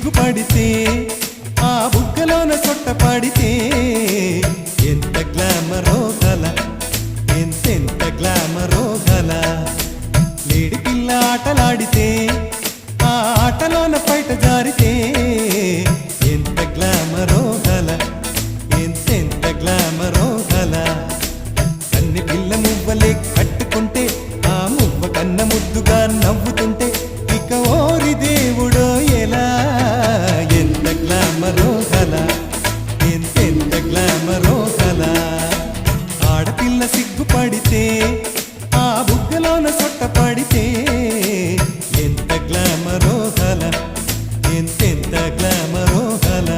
సిగ్గుపడితే ఆ బుగ్గలోన సొట్ట పడితే ఎంత గ్లామరో గల ఎంతెంత గ్లామరో గల లేడి పిల్ల ఆటలాడితే ఆ ఆటలోన పైట జారితే ఎంత గ్లామరో గల ఎంతెంత గ్లామరో గల కన్ని పిల్ల మువ్వలే కట్టుకుంటే ఆ మువ్వ కన్న ముద్దుగా నవ్వుతుంటే ఇక ఓరి దేవుడో ఎలా ఎంత గ్లామరో గల ఎంతెంత గ్లామరో గల ఆడపిల్ల సిగ్గుపడితే ఆ బుగ్గలోన సొట్ట పడితే ఎంత గ్లామరో గల ఎంతెంత గ్లామరో గల